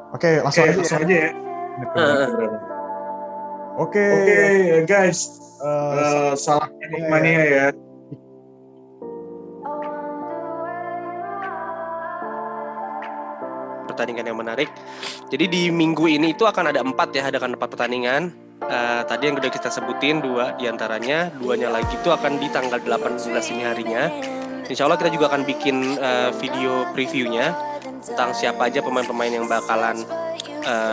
Oke, langsung Langsung aja ya. Oke, Guys, salam mania ya. Pertandingan yang menarik. Jadi di minggu ini itu akan ada 4 pertandingan. Tadi yang udah kita sebutin 2 diantaranya, 2-nya lagi itu akan di tanggal 18 ini harinya. Insya Allah kita juga akan bikin video previewnya tentang siapa aja pemain-pemain yang bakalan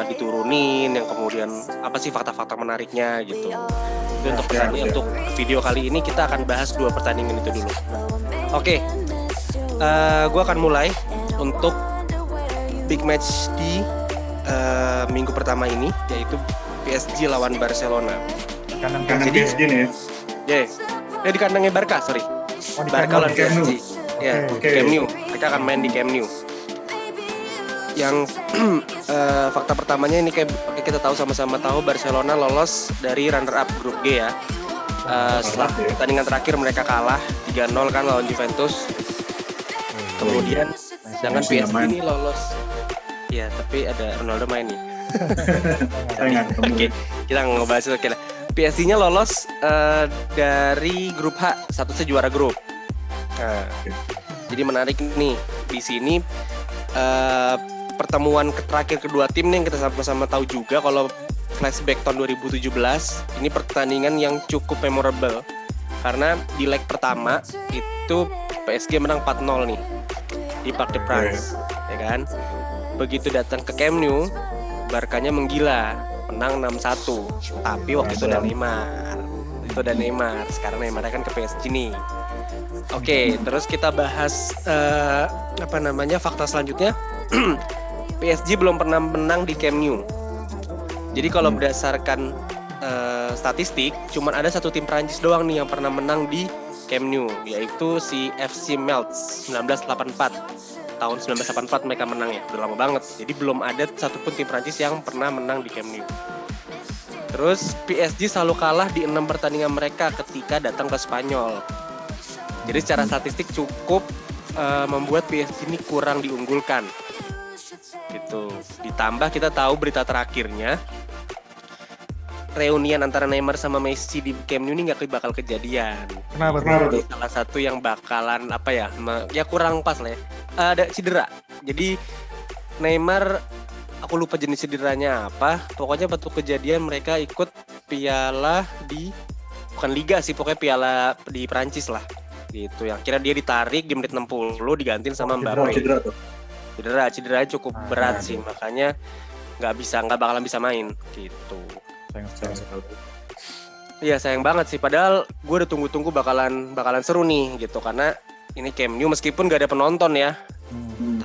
diturunin, yang kemudian apa sih fakta-fakta menariknya gitu. Itu untuk pertandingan. Untuk video kali ini kita akan bahas 2 pertandingan itu dulu. Oke, gue akan mulai untuk big match di minggu pertama ini, yaitu PSG lawan Barcelona. Kanan PSG nih. Di kandangnya Barca, sorry. Barca lawan PSG. Ya, Camp Nou. Mereka akan main di Camp Nou. Yang fakta pertamanya ini kayak kita tahu sama-sama tahu, Barcelona lolos dari runner up grup G ya. Setelah pertandingan terakhir mereka kalah 3-0 kan lawan Juventus. Kemudian sedangkan PSG ini lolos. Ya, tapi ada Ronaldo main nih. Oke, kita ngebahas itu. Oke, PSG-nya lolos dari grup H, statusnya juara grup. Nah, jadi menarik nih di sini pertemuan terakhir kedua tim nih yang kita sama-sama tahu juga. Kalau flashback tahun 2017, ini pertandingan yang cukup memorable karena di leg pertama itu PSG menang 4-0 nih di Parc des Princes, ya kan? Begitu datang ke Camp Nou, Barkanya menggila, menang 6-1. Tapi waktu itu ada Neymar. Sekarang Neymarnya kan ke PSG nih. Oke, terus kita bahas fakta selanjutnya. PSG belum pernah menang di Camp Nou. Jadi kalau berdasarkan statistik, cuman ada satu tim Prancis doang nih yang pernah menang di Camp Nou, yaitu si FC Metz 1984. Tahun 1984 mereka menang ya, udah lama banget. Jadi belum ada satupun tim Prancis yang pernah menang di Camp Nou. Terus PSG selalu kalah di 6 pertandingan mereka ketika datang ke Spanyol. Jadi secara statistik cukup membuat PSG ini kurang diunggulkan. Gitu. Ditambah kita tahu berita terakhirnya, reunian antara Neymar sama Messi di Camp Nou ini nggak bakal kejadian. Kenapa tuh? Salah satu yang bakalan kurang pas lah ya. Ada cedera. Jadi Neymar, aku lupa jenis cederanya apa. Pokoknya waktu kejadian mereka ikut piala bukan liga sih, pokoknya piala di Prancis lah. Gitu. Yang kira dia ditarik di menit 60 digantiin sama Mbappe. Cederanya cukup berat sih, makanya nggak bakalan bisa main gitu. Iya, sayang banget sih. Padahal gue udah tunggu-tunggu bakalan seru nih gitu, karena ini Camp Nou meskipun gak ada penonton ya,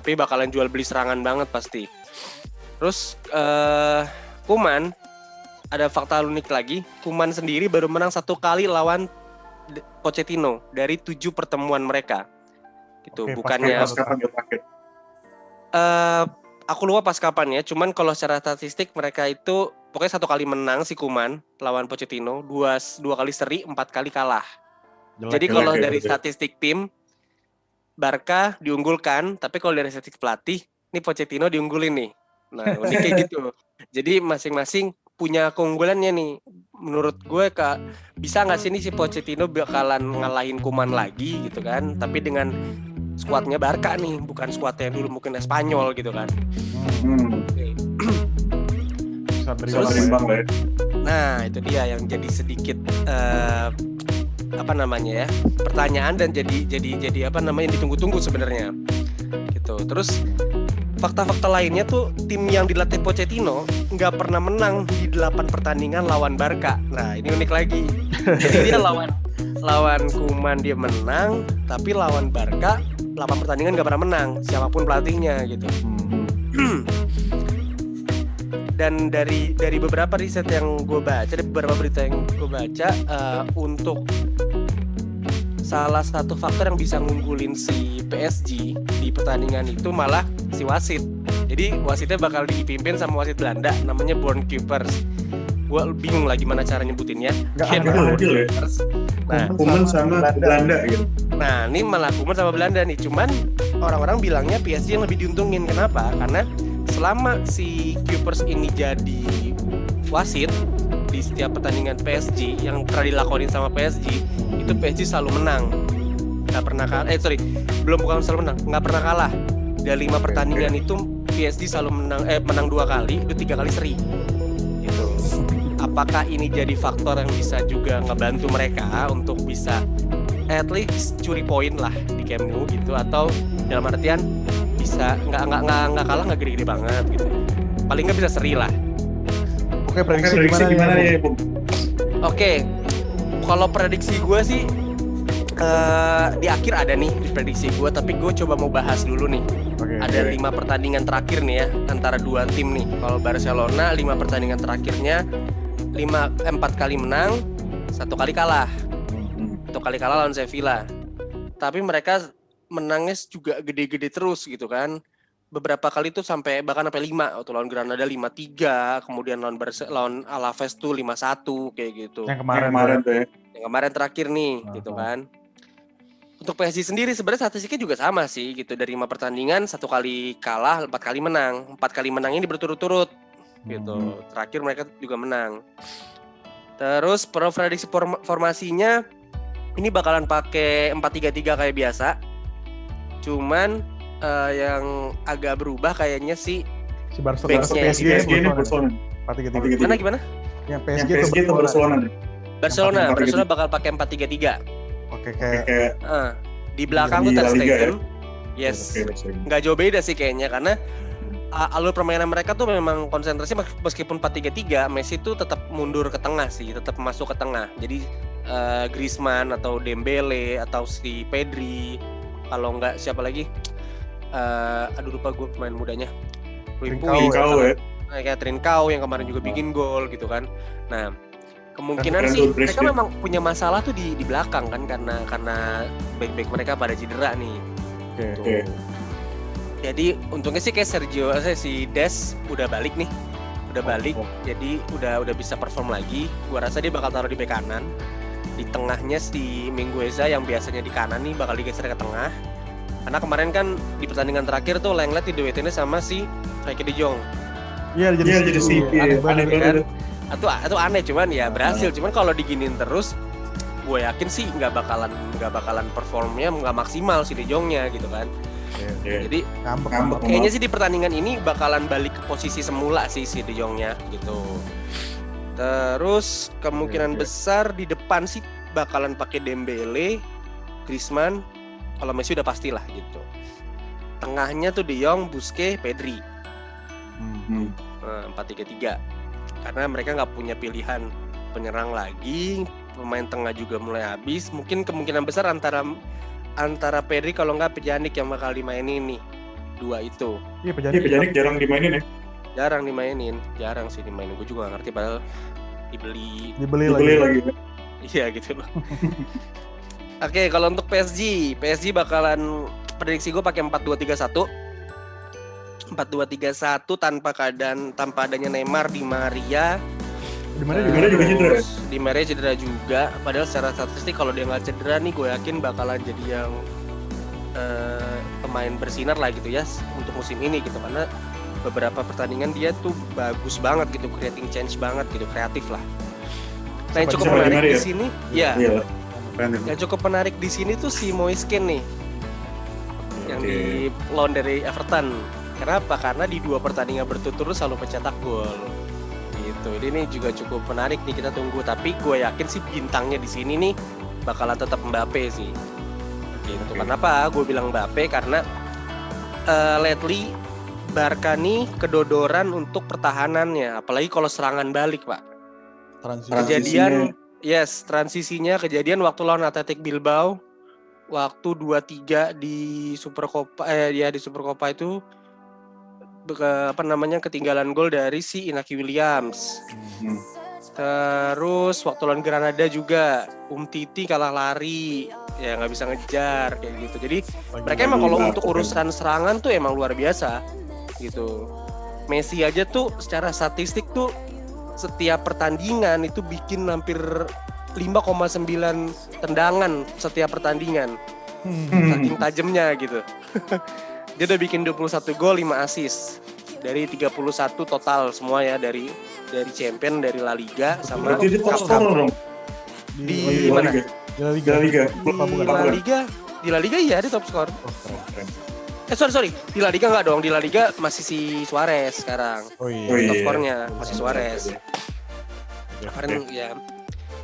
tapi bakalan jual beli serangan banget pasti. Terus Koeman, ada fakta unik lagi. Koeman sendiri baru menang 1 kali lawan Pochettino dari 7 pertemuan mereka. Gitu. Bukannya aku lupa pas kapan ya. Cuman kalau secara statistik mereka itu pokoknya 1 kali menang si Koeman lawan Pochettino, 2 kali seri, 4 kali kalah. Jadi kalau dari statistik tim, Barca diunggulkan, tapi kalau dari statistik pelatih, ini Pochettino diunggulin nih. Nah, unik kayak gitu. Jadi masing-masing punya keunggulannya nih. Menurut gue bisa nggak sih nih si Pochettino bakalan ngalahin Koeman lagi gitu kan? Tapi dengan skuadnya Barca nih, bukan skuadnya yang dulu mungkin Spanyol gitu kan. Terus, nah itu dia yang jadi sedikit pertanyaan dan jadi ditunggu-tunggu sebenarnya gitu. Terus fakta-fakta lainnya tuh tim yang dilatih Pochettino nggak pernah menang di 8 pertandingan lawan Barca. Nah ini unik lagi. Jadi dia lawan Koeman dia menang, tapi lawan Barca 8 pertandingan nggak pernah menang, siapapun pelatihnya gitu. Dan dari beberapa riset yang gue baca, dari beberapa berita yang gue baca, untuk salah satu faktor yang bisa ngunggulin si PSG di pertandingan itu malah si wasit. Jadi wasitnya bakal dipimpin sama wasit Belanda, namanya Born Keepers. Gue bingung lah gimana cara nyebutinnya. Adil ya. Nah, Koeman sama Belanda gitu. Nah, ini malah Koeman sama Belanda nih. Cuman orang-orang bilangnya PSG yang lebih diuntungin. Kenapa? Karena selama si Kuipers ini jadi wasit di setiap pertandingan PSG yang pernah dilakonin sama PSG, itu PSG selalu menang. Nggak pernah kalah. Bukan selalu menang, nggak pernah kalah. Dari 5 pertandingan itu PSG selalu menang 2 kali, itu 3 kali seri. Gitu. Apakah ini jadi faktor yang bisa juga ngebantu mereka untuk bisa at least curi poin lah di Camp Nou gitu, atau dalam artian bisa nggak kalah nggak gede-gede banget gitu, paling nggak bisa seri lah. Oke, prediksi gimana ya, Bung? Oke, kalau prediksi gue sih di akhir ada nih di prediksi gue, tapi gue coba mau bahas dulu nih. Ada 5 pertandingan terakhir nih ya antara 2 tim nih. Kalau Barcelona 5 pertandingan terakhirnya 4 kali menang, 1 kali kalah. 1 kali kalah lawan Sevilla. Tapi mereka menangnya juga gede-gede terus gitu kan. Beberapa kali tuh bahkan sampai 5. Waktu lawan Granada 5-3, kemudian lawan Alaves tuh 5-1 kayak gitu. Yang kemarin tuh ya. Yang kemarin terakhir nih gitu kan. Untuk PSG sendiri sebenarnya statistiknya juga sama sih gitu, dari 5 pertandingan 1 kali kalah, 4 kali menang. 4 kali menang ini berturut-turut gitu. Terakhir mereka juga menang. Terus prediksi formasinya ini bakalan pakai 4-3-3 kayak biasa. Cuman yang agak berubah kayaknya si Barcelona PSG ini Barcelona. 4-3-3. Gimana? Yang PSG itu Barcelona. Barcelona bakal pakai 4-3-3. Oke, kayak di belakang tuh Ter Stegen. Ya? Yes. Nggak jauh beda sih kayaknya, karena alur permainan mereka tuh memang konsentrasi meskipun 4-3-3, Messi tuh tetap mundur ke tengah sih, tetap masuk ke tengah. Jadi Griezmann atau Dembele atau si Pedri, kalau nggak siapa lagi? Lupa gue pemain mudanya. Trincao ya. Kayak Trincao yang kemarin juga bikin gol gitu kan. Nah, kemungkinan sih mereka memang punya masalah tuh di belakang kan, karena back mereka pada cedera nih. Oke. Jadi untungnya sih kayak si Des udah balik nih. Jadi udah bisa perform lagi. Gua rasa dia bakal taruh di bek kanan. Di tengahnya si Mingueza yang biasanya di kanan nih bakal digeser ke tengah. Karena kemarin kan di pertandingan terakhir tuh Lenglet diduetinnya sama si Frenkie de Jong. Iya, jadi si aneh banget. Atau aneh, cuman ya berhasil. Cuman kalau diginin terus, gue yakin sih nggak bakalan performnya nggak maksimal si De Jongnya gitu kan. Jadi kayaknya sih di pertandingan ini bakalan balik ke posisi semula sih si De Jongnya gitu. Terus kemungkinan besar di depan sih bakalan pakai Dembele, Griezmann. Kalau Messi udah pastilah gitu. Tengahnya tuh De Jong, Busquets, Pedri. 4-3-3. Karena mereka nggak punya pilihan penyerang lagi, pemain tengah juga mulai habis. Mungkin kemungkinan besar antara Pedri kalau nggak Pjanic yang bakal dimainin nih, 2 itu. Iya, Pjanic jarang dimainin ya. Jarang sih dimainin. Gue juga nggak ngerti, padahal dibeli lagi. Iya gitu loh. Oke, kalau untuk PSG bakalan prediksi gue pakai 4-2-3-1. 4-2-3-1 tanpa adanya Neymar, Di Maria. Di Maria juga cedera. Di Maria cedera juga. Padahal secara statistik kalau dia nggak cedera nih, gue yakin bakalan jadi yang pemain bersinar lah gitu ya untuk musim ini gitu, karena beberapa pertandingan dia tuh bagus banget gitu, creating change banget gitu, kreatif lah. Nah, yang cukup menarik di sini, yang cukup menarik di sini tuh si Moiskin nih, yang di loan dari Everton. Kenapa? Karena di 2 pertandingan berturut-turut selalu mencetak gol. Gitu. Ini juga cukup menarik nih, kita tunggu. Tapi gue yakin sih bintangnya di sini nih bakalan tetap Mbappe sih. Gitu. Kenapa? Gue bilang Mbappe karena lately Barca nih kedodoran untuk pertahanannya, apalagi kalau serangan balik, Pak. Transisinya kejadian waktu lawan Athletic Bilbao, waktu 2-3 di Supercopa di Supercopa itu ketinggalan gol dari si Inaki Williams. Terus waktu lawan Granada juga Umtiti kalah lari, ya nggak bisa ngejar kayak gitu. Jadi mereka emang kalau untuk urusan serangan tuh emang luar biasa gitu. Messi aja tuh secara statistik tuh setiap pertandingan itu bikin hampir 5,9 tendangan setiap pertandingan. Saking tajamnya gitu. Dia udah bikin 21 gol, 5 assist. dari 31 total semua ya, dari Champion, dari La Liga sama Berarti dia top Cup. scorer dong. Di mana? Di La Liga. La Liga. Di La Liga iya dia top skor. Oh, keren. Sorry. Di La Liga enggak dong. Di La Liga masih si Suarez sekarang. Oh iya. Oh, iya. Top skornya masih Suarez. Kemarin ya.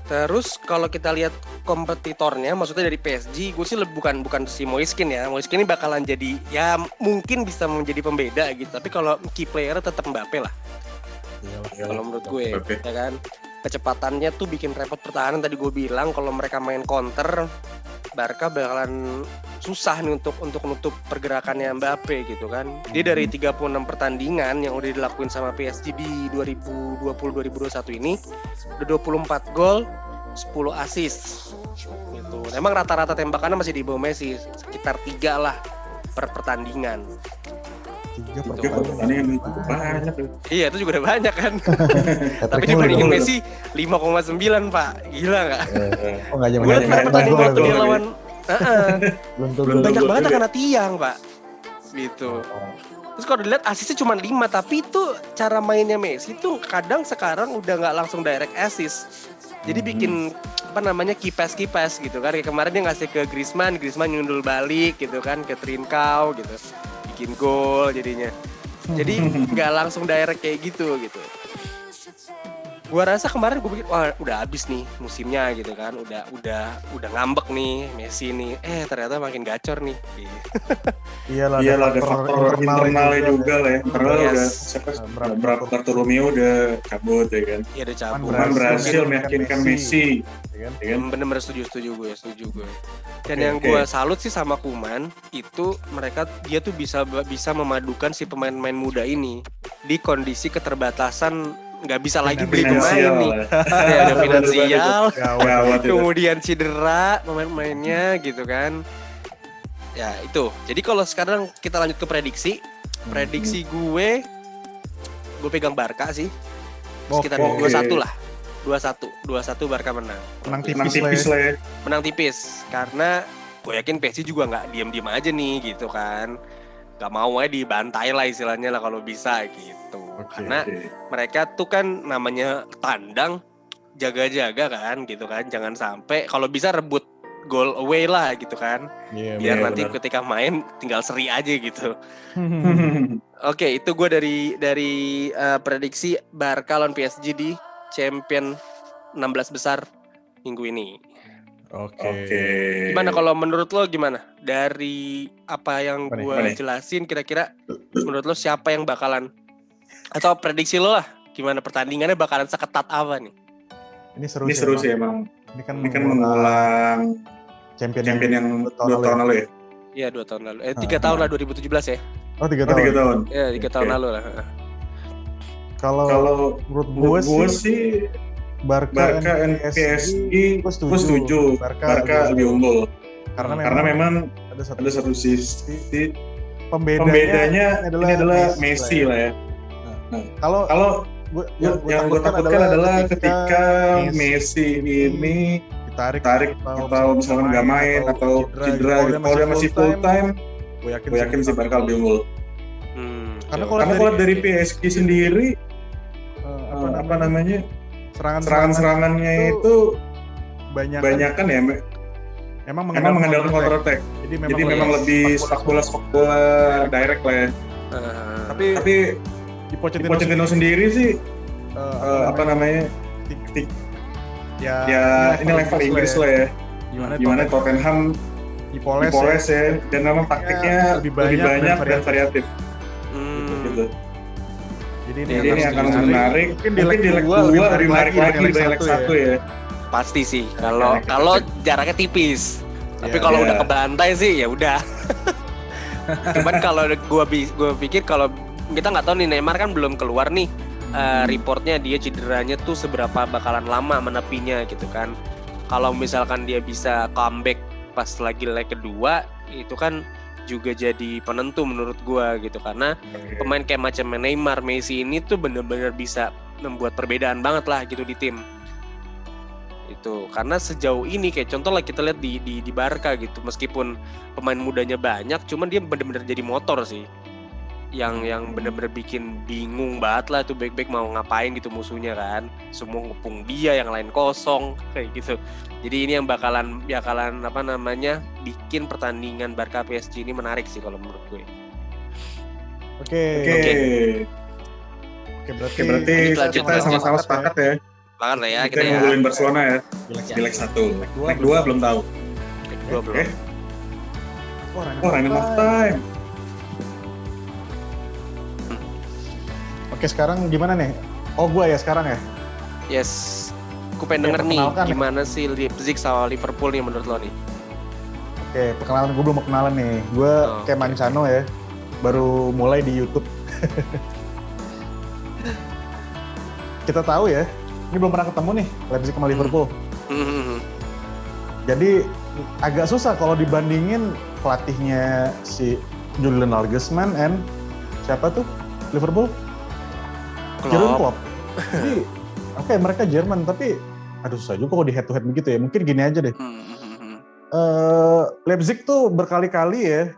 Terus kalau kita lihat kompetitornya, maksudnya dari PSG, gue sih bukan si Moiskin ya. Moiskin ini bakalan jadi ya mungkin bisa menjadi pembeda gitu. Tapi kalau key player tetap Mbappe lah. Kalau menurut gue, Mbappe. ya kan. Kecepatannya tuh bikin repot pertahanan. Tadi gue bilang kalau mereka main counter, Barca bakalan susah nih untuk nutup pergerakannya Mbappe gitu kan. Dia dari 36 pertandingan yang udah dilakuin sama PSG di 2020-2021 ini udah 24 gol, 10 assist gitu. Emang rata-rata tembakannya masih di bawah Messi, sekitar 3 lah per pertandingan. 3 Oke, pertandingan itu banyak. Iya, itu juga udah banyak kan. Tapi dibandingin Messi 5,9 Pak. Gila nggak? Oh enggak Gue liat pertandingan waktu dia lawan belum banyak gol banget juga. kena tiang Pak. Gitu. Terus kalau dilihat asisnya cuma 5, tapi itu cara mainnya Messi tuh kadang sekarang udah nggak langsung direct assist. Jadi bikin key pass gitu kan. Kayak kemarin dia ngasih ke Griezmann nyundul balik gitu kan ke Trincao gitu. Bikin gol jadinya. Jadi nggak langsung direct kayak gitu. Gua rasa kemarin gue pikir wah udah habis nih musimnya gitu kan, udah ngambek nih Messi nih, ternyata makin gacor nih. Iyalah ada faktor internalnya juga lah ya. Karena Yes. udah berapa Bartomeu udah cabut ya kan. Iya udah cabut. Cuman berhasil meyakinkan Messi. ya kan? Ya kan? Bener-bener setuju gue. Dan Oke, yang oke. gue salut sih sama Koeman itu dia tuh bisa memadukan si pemain-pemain muda ini di kondisi keterbatasan, nggak bisa lagi beli pemain Finansial nih. lah. Ya, ada finansial, Gawat itu. kemudian cedera pemain-pemainnya gitu kan. Ya itu. Jadi kalau sekarang kita lanjut ke prediksi gue pegang Barca sih. Sekitar Oke. 2-1 lah. 2-1 Barca menang. Menang Menang tipis tipis lah ya. Menang tipis karena gue yakin PSG juga nggak diam-diam aja nih gitu kan. Gak mau aja dibantai lah istilahnya lah kalau bisa gitu. Oke. Karena mereka tuh kan namanya tandang, jaga-jaga kan gitu kan. Jangan sampai kalau bisa rebut goal away lah gitu kan. Iya, Biar Iya, nanti benar. ketika main tinggal seri aja gitu. Oke, itu gue dari prediksi Barca lawan PSG di Champion 16 besar minggu ini. Oke. Gimana kalau menurut lo gimana? Dari apa yang Apa nih? gue Apa nih? jelasin kira-kira menurut lo siapa yang bakalan, atau prediksi lo lah gimana pertandingannya bakalan seketat apa nih? Ini seru Ini sih. seru emang. sih emang. Ini kan Ini kan mengulang champion yang 2 tahun lalu ya. Iya 2 tahun lalu, 3 tahun lah 2017 ya. Oh 3 Oh, tahun. 3 tahun. Iya 3 tahun Oke. lalu lah. Kalau Kalau menurut gue sih Barca and PSG gue setuju. Barca lebih unggul. Karena memang ada ada satu sisi pembedanya ini adalah Messi lah ya. Kalau Kalau yang yang gue takutkan adalah ketika Messi ini ditarik atau misalkan nggak main atau cedera gitu. Kalau dia masih full time, gue gue yakin sih Barca lebih unggul. Karena Karena kalau dari PSG sendiri apa namanya serangan-serangannya itu banyak kan ya emang memang mengandalkan counter attack. Jadi memang lebih sepak bola direct lah ya. Tapi di Pochettino sendiri sih apa namanya ya ini level Inggris lah ya. Gimana Tottenham dipoles ya, dan memang taktiknya lebih banyak dan variatif. Gitu. Jadi ini akan menarik. Mungkin di leg 2 lebih menarik lagi dari leg 1 ya. Pasti sih. Kalau jaraknya tipis. Tapi kalau udah kebantai sih ya udah. Cuman kalau gue pikir kalau kita nggak tahu nih, Neymar kan belum keluar nih reportnya dia cederanya tuh seberapa bakalan lama menepinya gitu kan. Kalau misalkan dia bisa comeback pas lagi leg kedua, itu kan juga jadi penentu menurut gua gitu, karena pemain kayak macam Neymar, Messi ini tuh bener-bener bisa membuat perbedaan banget lah gitu di tim. Itu karena sejauh ini kayak contoh lah kita lihat di Barca gitu, meskipun pemain mudanya banyak, cuman dia bener-bener jadi motor sih. yang bener-bener bikin bingung banget lah tuh back mau ngapain gitu musuhnya kan, semua ngepung dia, yang lain kosong kayak gitu. Jadi ini yang bakalan apa namanya bikin pertandingan Barca PSG ini menarik sih kalau menurut gue. Oke. Berarti lanjut, kita sama-sama sepakat ya. Sepakat lah ya Kita kita ya. ngunggulin Barcelona ya Di di leg 1. Leg 2 belum tahu. Leg 2 belum. Oh, Running of Time. Oke, sekarang gimana nih? Oh, gue ya sekarang ya? Yes. Aku pengen denger nih perkenalkan gimana sih Leipzig sama Liverpool nih menurut lo nih. Oke, perkenalan gue belum mau kenalan nih. Gue kayak Mancano ya, baru mulai di YouTube. Kita tahu ya, ini belum pernah ketemu nih Leipzig sama Liverpool. Jadi agak susah kalau dibandingin pelatihnya si Julian Nagelsmann and siapa tuh Liverpool? Jurgen Klopp. Jadi oke, mereka Jerman tapi aduh susah juga kalau di head to head begitu ya. Mungkin gini aja deh. Leipzig tuh berkali-kali ya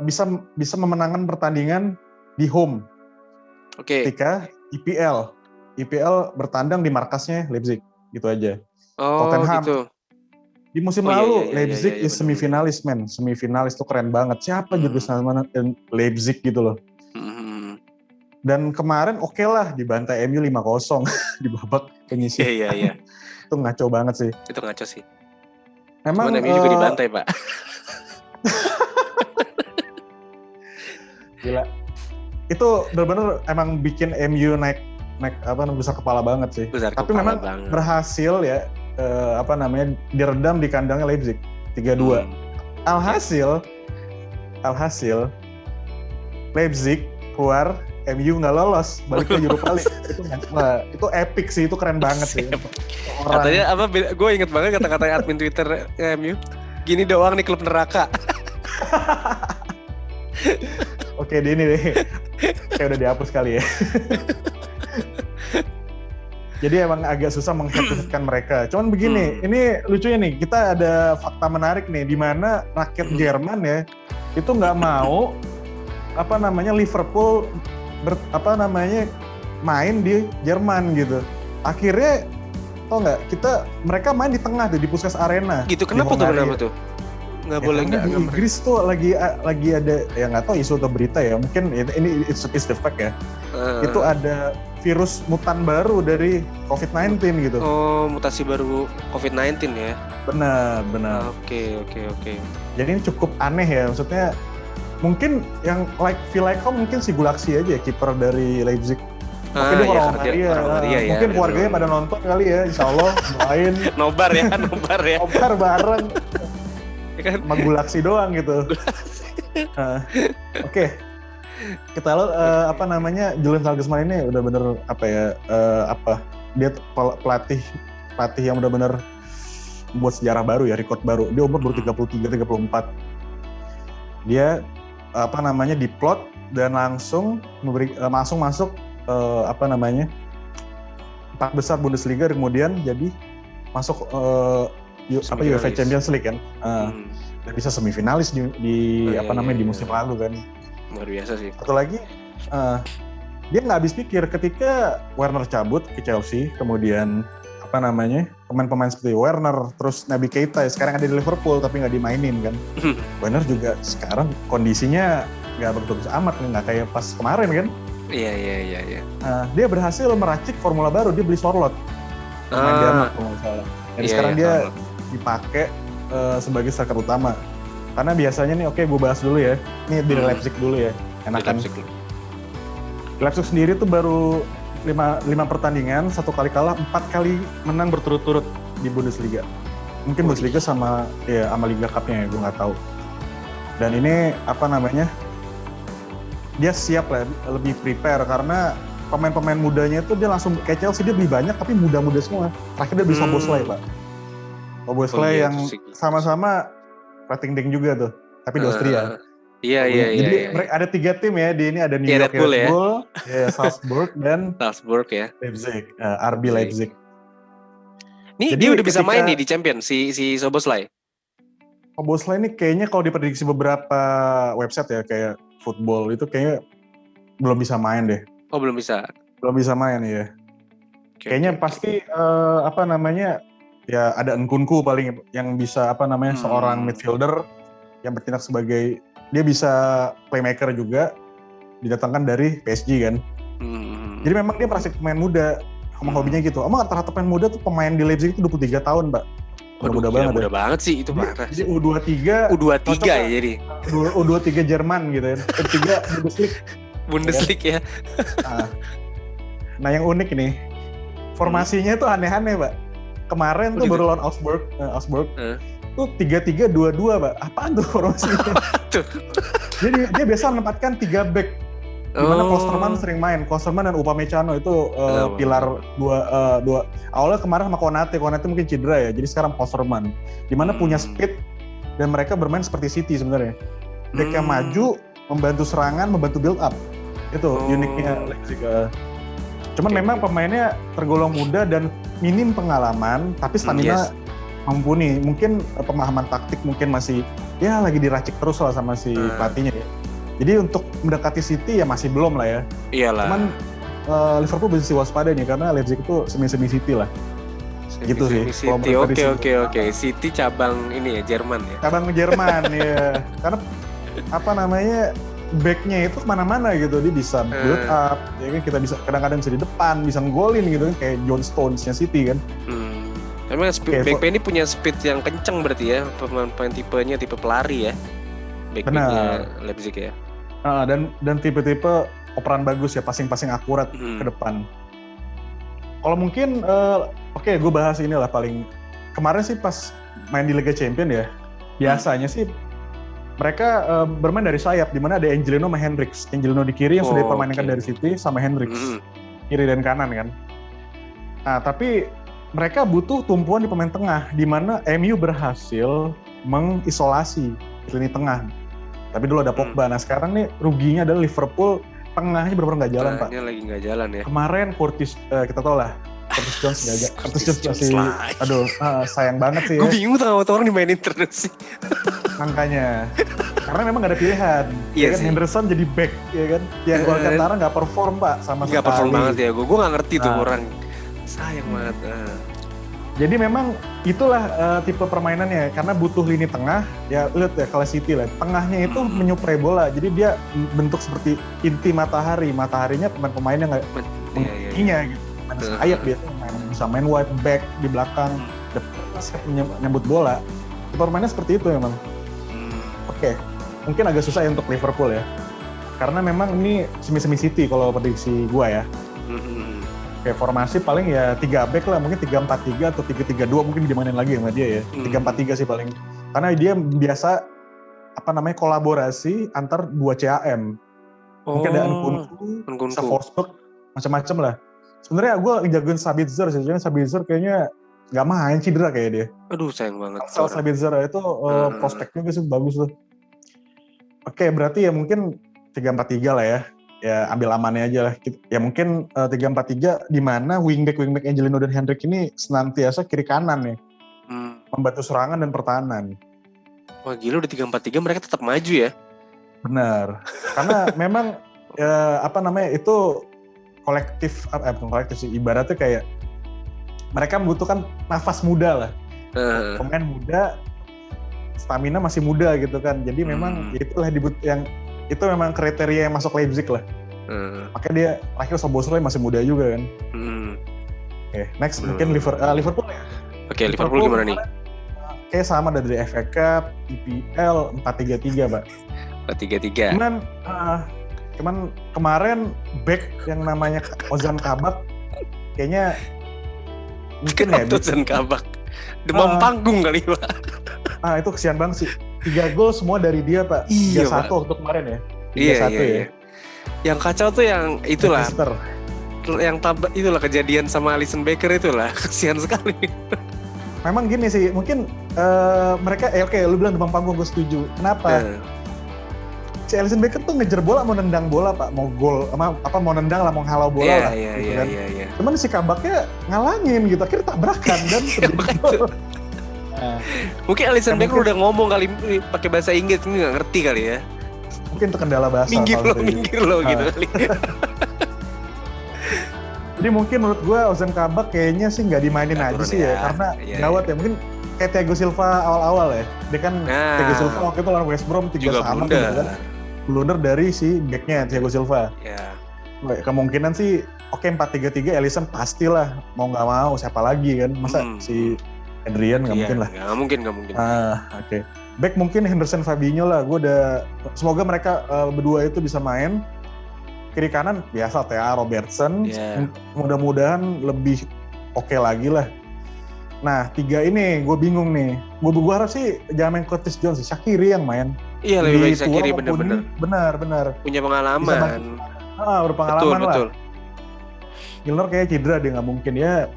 bisa memenangkan pertandingan di home. Oke. Ketika IPL bertandang di markasnya Leipzig, gitu aja. Oh, Tottenham gitu. di musim lalu Leipzig is semifinalis, men. Semifinalis tuh keren banget. Siapa jurus nama Leipzig gitu loh. Dan kemarin oke lah dibantai MU 5-0 di babak penyisir. Iya. Itu ngaco banget sih. Itu ngaco sih. Emang MU juga dibantai, Pak. Gila. Itu benar-benar emang bikin MU naik besar kepala banget sih. Tapi memang berhasil ya diredam di kandangnya Leipzig 3-2. Alhasil Leipzig keluar, MU nggak lolos, balik ke Europa League. Itu epic sih, itu keren banget sih. Katanya apa? Gue inget banget kata-kata admin Twitter MU. Gini doang nih klub neraka. Oke, ini deh. Kayak udah dihapus kali ya. Jadi emang agak susah menghead-to-headkan mereka. Cuman begini, ini lucunya nih, kita ada fakta menarik nih, di mana rakyat Jerman ya, itu nggak mau Liverpool main di Jerman gitu. Akhirnya tau nggak, mereka main di tengah tuh di Puskas Arena. Gitu, kenapa tuh? Nggak boleh nggak? Di Inggris tuh lagi ada ya nggak tahu isu atau berita ya, mungkin ini it's the fact ya. Itu ada virus mutan baru dari COVID-19 gitu. Oh, mutasi baru COVID-19 ya? Benar. Oke. Jadi ini cukup aneh ya, maksudnya mungkin yang feel like home mungkin si Gulaksi aja kiper dari Leipzig. Oke, dia orang Hungaria ya. Mungkin keluarganya pada nonton kali ya, insya Allah doain. Nobar ya. Nobar bareng. Sama Gulaksi doang gitu. Oke. Kita lihat Julian Nagelsmann ini udah bener dia pelatih yang udah bener membuat sejarah baru ya, record baru. Dia umur baru 33-34. Dia diplot dan langsung masuk 4 besar Bundesliga, kemudian jadi masuk UEFA Champions League kan. Dan bisa semifinalis di musim lalu kan. Luar biasa sih. Satu lagi, dia nggak habis pikir ketika Werner cabut ke Chelsea, kemudian pemain-pemain seperti Werner, terus Naby Keita sekarang ada di Liverpool tapi nggak dimainin kan. Werner juga sekarang kondisinya nggak bagus amat, nggak kayak pas kemarin kan. Iya. Dia berhasil meracik formula baru, dia beli Sorloth. Pemain Denmark kalau nggak salah. Jadi sekarang dia dipakai sebagai striker utama. Karena biasanya nih, gue bahas dulu ya. Ini di Leipzig dulu ya. Enakan. Leipzig sendiri tuh baru 5 pertandingan, 1 kali kalah, 4 kali menang berturut-turut di Bundesliga. Mungkin Bundesliga sama Liga Cup-nya ya, gue nggak tahu. Dan ini dia siap lah, lebih prepare karena pemain-pemain mudanya itu dia langsung kayak Chelsea, dia beli banyak tapi muda-muda semua. Terakhir dia beli Szoboszlai, Pak. Szoboszlai yang sama-sama rating juga tuh, tapi di Austria. Iya. Jadi ada 3 tim ya, di ini ada New York Red Bull, Salzburg dan Leipzig, RB Leipzig. Nih dia udah bisa main nih di Champions si Szoboszlai. Szoboszlai ini kayaknya kalau diprediksi beberapa website ya kayak football itu kayaknya belum bisa main deh. Oh belum bisa. Belum bisa main ya. Kayaknya pasti apa namanya ya ada Nkunku paling yang bisa apa namanya seorang midfielder yang bertindak sebagai dia bisa playmaker juga didatangkan dari PSG kan. Jadi memang dia masih pemain muda, hobinya gitu. Emang rata-rata pemain muda tuh pemain di Leipzig itu 23 tahun, Mbak. Muda banget sih itu parah. Jadi U23 ya jadi. U23 Jerman gitu ya. U23 Bundesliga ya. Nah yang unik nih, formasinya tuh aneh-aneh, Mbak. Kemarin tuh gitu? baru lawan Augsburg. Tuh 3-3-2-2, Mbak. Apaan tuh formasinya? Jadi dia biasa menempatkan 3 back. Dimana Klosterman sering main, Klosterman dan Upamecano itu pilar dua. Awalnya kemarin sama Konate mungkin cedera ya, jadi sekarang Klosterman. Dimana punya speed dan mereka bermain seperti City sebenarnya. Back yang maju, membantu serangan, membantu build up. Itu uniknya Leipzig. Cuman memang pemainnya tergolong muda dan minim pengalaman, tapi stamina mumpuni. Mungkin pemahaman taktik mungkin masih ya lagi diracik terus lah sama si pelatihnya ya. Jadi untuk mendekati City ya masih belum lah ya. Iyalah. Cuman Liverpool bisa waspada nih karena Leipzig itu semi City lah. Gitu sih. City. Oke. City cabang ini ya Jerman ya. Cabang Jerman ya. Karena apa namanya backnya itu kemana-mana gitu. Dia bisa build up. Ya kan kita bisa kadang-kadang bisa di depan, bisa ngegolin gitu kan kayak John Stones-nya City kan. Emang back ini punya speed yang kenceng berarti ya. Pemain tipenya tipe pelari ya. Back-nya Leipzig ya. Dan tipe-tipe operan bagus ya, passing akurat ke depan. Kalau mungkin, gue bahas inilah paling kemarin sih pas main di Liga Champions ya, biasanya sih mereka bermain dari sayap, di mana ada Angelino sama Hendricks. Angelino di kiri yang sudah dipermainkan dari City sama Hendricks, kiri dan kanan kan. Nah tapi mereka butuh tumpuan di pemain tengah, di mana MU berhasil mengisolasi lini tengah. Tapi dulu ada Pogba. Nah sekarang nih ruginya adalah Liverpool tengahnya benar-benar nggak jalan, Pak. Tengahnya lagi nggak jalan ya. Kemarin Curtis, kita tahu lah, Curtis Jones nggak jalan. Curtis Jones masih, sayang banget sih ya. Gue bingung tuh orang dimainin terus sih. Makanya, karena memang nggak ada pilihan. Iya kan sih. Henderson jadi back, ya kan. Yang Alcantara nggak perform, Pak, sama sekali. Nggak perform banget ya, gue nggak ngerti tuh orang. Sayang banget. Jadi memang itulah tipe permainannya, karena butuh lini tengah, ya lihat ya kalau City lah, tengahnya itu menyuplai bola, jadi dia bentuk seperti inti mataharinya pemain-pemain yang nggak menginya gitu, main sayap dia bisa main wide back di belakang, nyambut bola, permainnya seperti itu memang. Oke, mungkin agak susah ya untuk Liverpool ya, karena memang ini semi City kalau prediksi gua ya. Kayak formasi paling ya 3 back lah, mungkin 3-4-3 atau 3-3-2 mungkin dimainin lagi sama dia ya. 3-4-3 sih paling. Karena dia biasa kolaborasi antar 2 CAM. Mungkin ada Nkunku, Forsberg, macam-macam lah. Sebenarnya gue ngejagoin Sabitzer sih, karena Sabitzer kayaknya nggak main, cedera kayak dia. Aduh sayang banget. Sabitzer itu prospeknya sih bagus tuh. Oke, berarti ya mungkin 3-4-3 lah ya. Ya ambil amannya aja lah. Ya mungkin 3-4-3 di mana wingback Angelino dan Hendrick ini senantiasa kiri kanan nih. Membantu serangan dan pertahanan. Wah gila, udah 3-4-3 mereka tetap maju ya. Benar. Karena memang itu kolektif, bukan kolektif sih, ibaratnya kayak mereka membutuhkan nafas muda lah. Pemain muda, stamina masih muda gitu kan. Jadi memang itulah yang itu memang kriteria yang masuk Leipzig lah. Makanya dia akhirnya Szoboszlai masih muda juga kan. Oke, next mungkin Liverpool ya. Oke, Liverpool gimana nih? Kayak sama dari FA Cup, EPL 4-3-3, Pak. 4-3-3. Cuman kemarin back yang namanya Ozan Kabak kayaknya mungkin ya. Ozan Kabak. Demam panggung kali, Pak. Itu kesian banget sih. 3 gol semua dari dia, Pak. 3-1 waktu kemarin ya. 3-1 ya. Yang kacau tuh yang itulah. Yang itulah kejadian sama Alisson Becker itulah. Kesian sekali. Memang gini sih, mungkin mereka oke, lu bilang demam panggung, gue setuju. Kenapa? Si Alisson Becker tuh ngejar bola, mau nendang bola, Pak. Mau gol, mau nendang lah, mau halau bola lah. Iya. Cuman si Kabaknya ngalangin gitu, akhirnya tabrakan dan terjadi gol. Mungkin Alisson Becker udah ngomong kali pakai bahasa Inggris, ini nggak ngerti kali ya. Mungkin itu kendala bahasa. minggir lo gitu kali. Jadi mungkin menurut gue Ozan Kabak kayaknya sih nggak dimainin Nggak aja turun sih ya, karena gawat ya. Mungkin kayak Thiago Silva awal-awal ya. Dia kan Thiago Silva waktu itu lawan West Brom 3-1 gitu kan. Blunder dari si backnya Thiago Silva. Ya. Kemungkinan sih oke 4-3-3 Alisson pastilah, mau nggak mau siapa lagi kan, masa si Adrian nggak mungkin lah. Nggak mungkin. Oke. Back mungkin Henderson, Fabinho lah. Gue udah, semoga mereka berdua itu bisa main. Kiri kanan biasa Thea Robertson. Mudah-mudahan lebih oke lagi lah. Nah 3 ini gue bingung nih. Gue harap sih jangan main Curtis Jones, Shaqiri yang main. Iya, lebih baik Shaqiri, bener-bener. Punya pengalaman. Berpengalaman lah. Betul. Milner kayak cedera, dia nggak mungkin ya.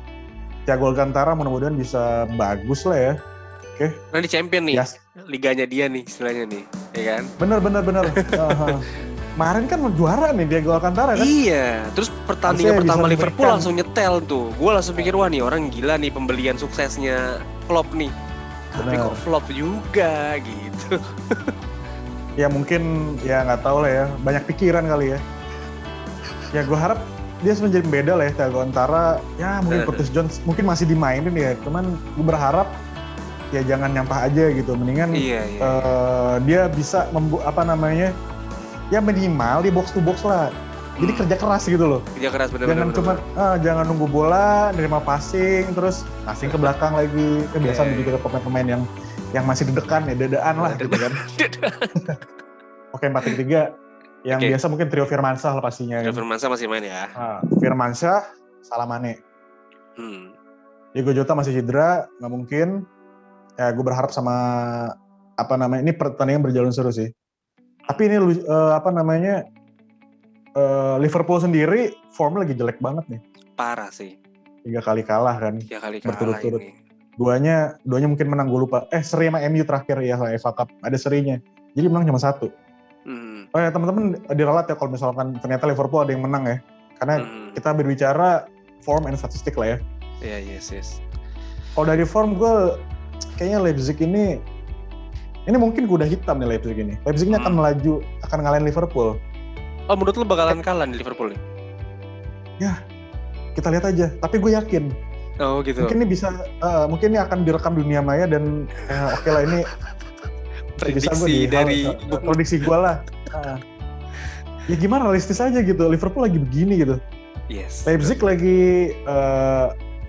Thiago Alcantara mudah-mudahan bisa bagus lah ya. Oke. Nah di champion nih, liganya dia nih istilahnya nih, ya kan? Bener. Kemarin kan juara nih Thiago Alcantara kan? Iya, terus pertandingan pertama Liverpool langsung nyetel tuh. Gue langsung pikir, wah nih orang gila nih, pembelian suksesnya Klopp nih. Tapi kok flop juga gitu. Ya mungkin ya nggak tahu lah ya, banyak pikiran kali ya. Ya gue harap dia menjadi pembeda lah ya Thiago Alcantara. Ya mungkin Curtis Jones mungkin masih dimainin ya, cuman gue berharap ya jangan nyampah aja gitu. Mendingan dia bisa ya minimal di box to box lah. Jadi kerja keras gitu loh. Kerja keras bener-bener. Jangan nunggu bola, nerima passing, terus passing ke belakang lagi. Kan biasa juga pemain-pemain yang masih dedekan ya, dedaan lah gitu kan. Oke, 4-3. Yang biasa mungkin trio Firmansyah lah pastinya. Trio Firmansyah masih main ya. Firmansyah, Salah Mane. Diego Jota masih cedera, nggak mungkin. Ya gue berharap sama ini pertandingan berjalan seru sih. Tapi ini Liverpool sendiri formnya lagi jelek banget nih. Parah sih. 3 kali kalah kan. 3 kali berturut-turut. Ini. Duanya mungkin menang, gue lupa. Seri sama MU terakhir ya, FA Cup. Ada serinya. Jadi menang cuma 1. Oh ya teman-teman diralat ya kalau misalkan ternyata Liverpool ada yang menang ya. Karena kita berbicara form and statistik lah ya. Iya, yes. Kalau dari form gue kayaknya Leipzig ini mungkin kuda hitam nih Leipzig ini. Leipzig ini akan melaju, akan ngalahin Liverpool. Oh menurut lo bakalan kalah di Liverpool nih? Ya, kita lihat aja. Tapi gue yakin. Oh gitu. Mungkin ini bisa, mungkin ini akan direkam dunia maya dan oke lah ini prediksi prediksi gue lah. Ya gimana, realistis aja gitu. Liverpool lagi begini gitu. Yes. Leipzig lagi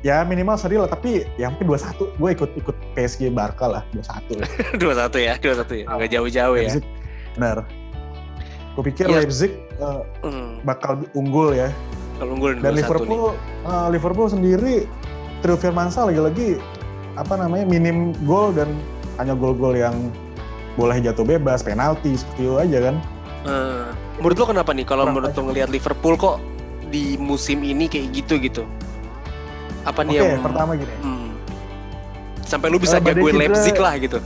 ya minimal seri lah, tapi ya mungkin 2-1. Gue ikut PSG Barca lah, 2-1. 2-1 ya. Nggak jauh-jauh ya. Benar. Gue pikir Leipzig bakal unggul ya. Kalau unggul dan Liverpool sendiri trio Firmansyah lagi-lagi minim gol dan hanya gol-gol yang boleh jatuh bebas, penalti seperti itu aja kan. Menurut lo kenapa nih kalau menurut lo ngelihat Liverpool kok di musim ini kayak gitu? Apa nih yang pertama gini. Sampai lu bisa jagoin Leipzig lah gitu.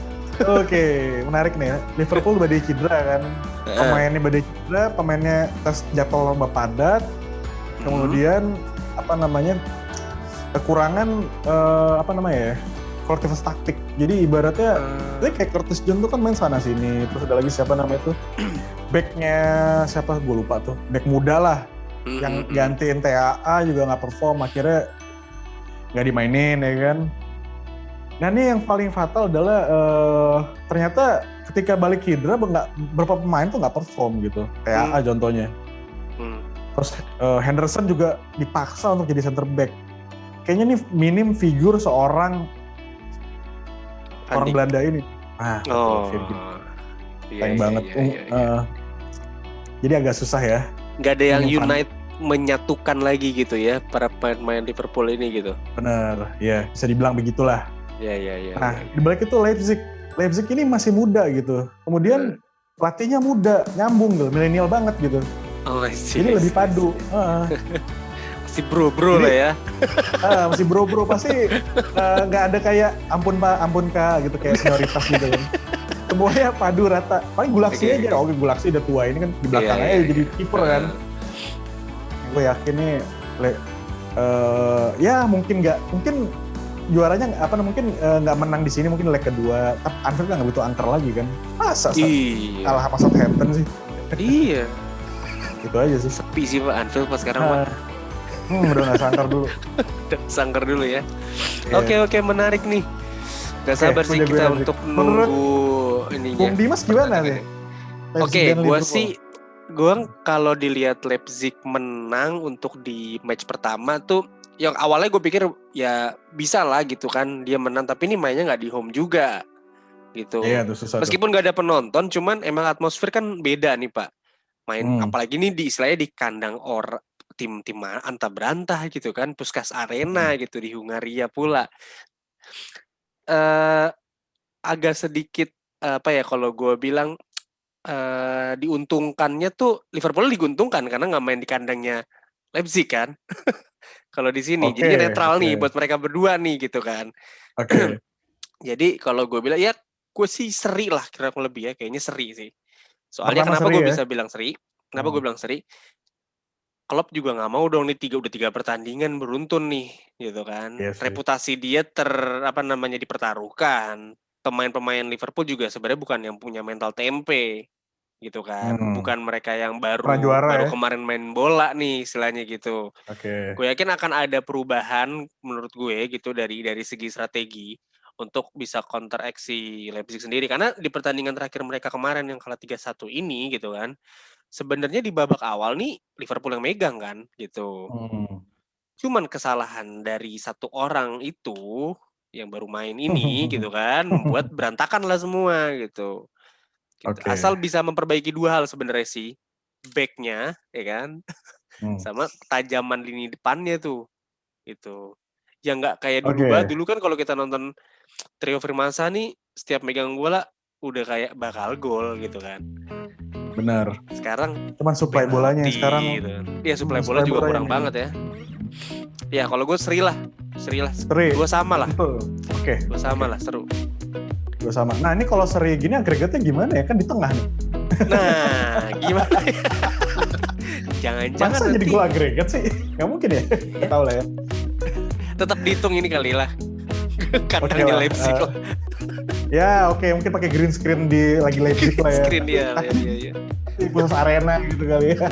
Oke, menarik nih ya. Liverpool badai cedera kan. Pemainnya badai cedera, pemainnya tes jadwal lomba padat. Kemudian kekurangan kolektivitas taktik. Jadi ibaratnya kayak Curtis Jones tuh kan main sana sini. Terus ada lagi siapa namanya tuh? Backnya siapa? Gue lupa tuh. Back muda lah. Yang gantiin TAA juga nggak perform. Akhirnya nggak dimainin ya kan. Nah ini yang paling fatal adalah ternyata ketika balik cedera beberapa pemain tuh nggak perform gitu. TAA contohnya. Terus Henderson juga dipaksa untuk jadi center back. Kayaknya nih minim figur seorang orang Belanda ini. Sayang banget. Jadi agak susah ya. Nggak ada yang unite menyatukan lagi gitu ya para pemain Liverpool ini gitu. Bener, ya bisa dibilang begitulah. Iya. Nah, di balik itu Leipzig ini masih muda gitu. Kemudian pelatihnya muda, nyambung gitu, milenial banget gitu. Jadi lebih padu. Masih bro lah ya. Masih bro pasti nggak ada kayak ampun pak, ampun kak gitu kayak senioritas gitu kan. Semuanya padu rata. Paling Gulaksi aja. Gulaksi udah tua ini kan di belakang aja jadi kiper kan. Gue yakin nih, ya mungkin juaranya mungkin nggak menang di sini, mungkin leg kedua. Tapi Anfield nggak butuh antar lagi kan? Masa kalah sama Southampton sih? Iya. Gitu aja sih. Sepi sih Pak Anfield pas sekarang Pak. Udah nggak sangkar dulu. Sangkar dulu ya. Yeah. Oke, menarik nih. Gak sabar sih kita untuk nunggu ininya. Bung Dimas gimana nih? Oke, gue kalau dilihat Leipzig menang untuk di match pertama tuh, yang awalnya gue pikir ya bisa lah gitu kan dia menang, tapi ini mainnya nggak di home juga gitu. Iya, tuh susah. Meskipun nggak ada penonton, cuman emang atmosfer kan beda nih Pak. Main apalagi ini istilahnya di kandang tim-tim antah berantah gitu kan, Puskás Arena gitu di Hungaria pula. Agak sedikit kalau gue bilang diuntungkannya tuh Liverpool diguntungkan karena nggak main di kandangnya Leipzig kan. Kalau di sini jadinya netral nih buat mereka berdua nih gitu kan. Jadi kalau gue bilang ya gue sih seri lah kira-kira lebih ya, kayaknya seri sih. Soalnya kenapa gue bisa bilang seri? Kenapa gue bilang seri? Klopp juga nggak mau dong nih udah 3 pertandingan beruntun nih gitu kan. Yes, reputasi dia dipertaruhkan. Pemain-pemain Liverpool juga sebenarnya bukan yang punya mental tempe gitu kan. Bukan mereka yang baru kemarin main bola nih istilahnya gitu. Gue yakin akan ada perubahan menurut gue gitu dari segi strategi untuk bisa counter aksi Leipzig sendiri, karena di pertandingan terakhir mereka kemarin yang kalah 3-1 ini gitu kan. Sebenarnya di babak awal nih Liverpool yang megang kan gitu. Cuman kesalahan dari satu orang itu yang baru main ini gitu kan membuat berantakan lah semua gitu. Asal bisa memperbaiki 2 hal sebenarnya sih, backnya ya kan, sama ketajaman lini depannya tuh itu. Ya nggak kayak dulu kan kalau kita nonton Trio Firmansyah nih setiap megang bola udah kayak bakal gol gitu kan. Benar. Sekarang cuman supply bolanya yang sekarang gitu. Ya supply bola juga kurang banget ya. Ya kalau gue seri lah. Gue sama lah. Gue sama lah, seru. Gue sama. Nah ini kalau seri gini agregatnya gimana ya? Kan di tengah nih. Nah gimana? Jangan-jangan masa jadi gue agregat sih? Gak mungkin ya? Gak tau lah ya. Tetap dihitung ini kali lah. Kandangnya Leipzig lah. Ya mungkin pakai green screen di lagi Leipzig lah ya. Screen dia. Iya. Di Puskás Arena gitu kali ya.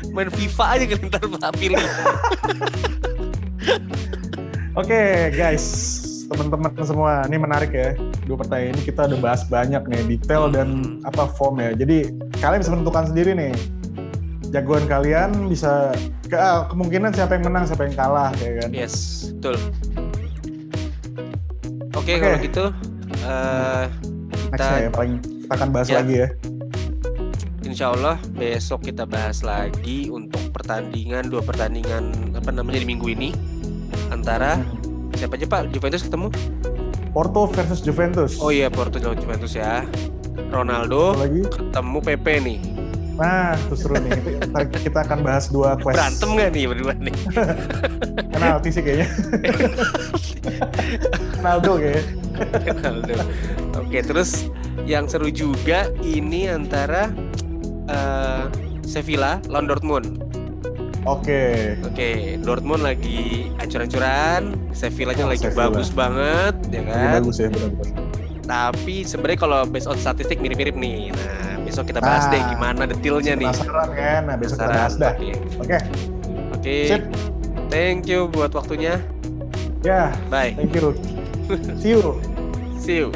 Main FIFA aja kali ntar pilih. Oke, guys, teman-teman semua, ini menarik ya. 2 pertanyaan ini kita udah bahas banyak nih, detail dan form ya. Jadi kalian bisa menentukan sendiri nih. Jagoan kalian bisa kemungkinan siapa yang menang, siapa yang kalah ya kan. Yes, betul. Oke, kalau gitu kita akan bahas lagi ya. Insya Allah besok kita bahas lagi untuk 2 pertandingan di minggu ini antara siapa aja Pak? Juventus ketemu? Porto versus Juventus. Oh iya, Porto lawan Juventus ya. Ronaldo ketemu Pepe nih. Nah, itu seru nih. Kita akan bahas 2 quest. Berantem nggak nih berdua nih? Penalti sih kayaknya. Ronaldo kayaknya. Ronaldo. Oke, terus yang seru juga ini antara Sevilla lawan Dortmund. Oke, Dortmund lagi ancur-ancuran, Sevilla-nya lagi bagus banget, ya kan? Bagus ya, benar-benar. Tapi sebenarnya kalau based on statistik mirip-mirip nih. Nah, besok kita bahas deh gimana detailnya nih. Penasaran kan? Nah, besok kita bahas dah. Oke. Sip. Thank you buat waktunya. Ya. Bye. Thank you. See you.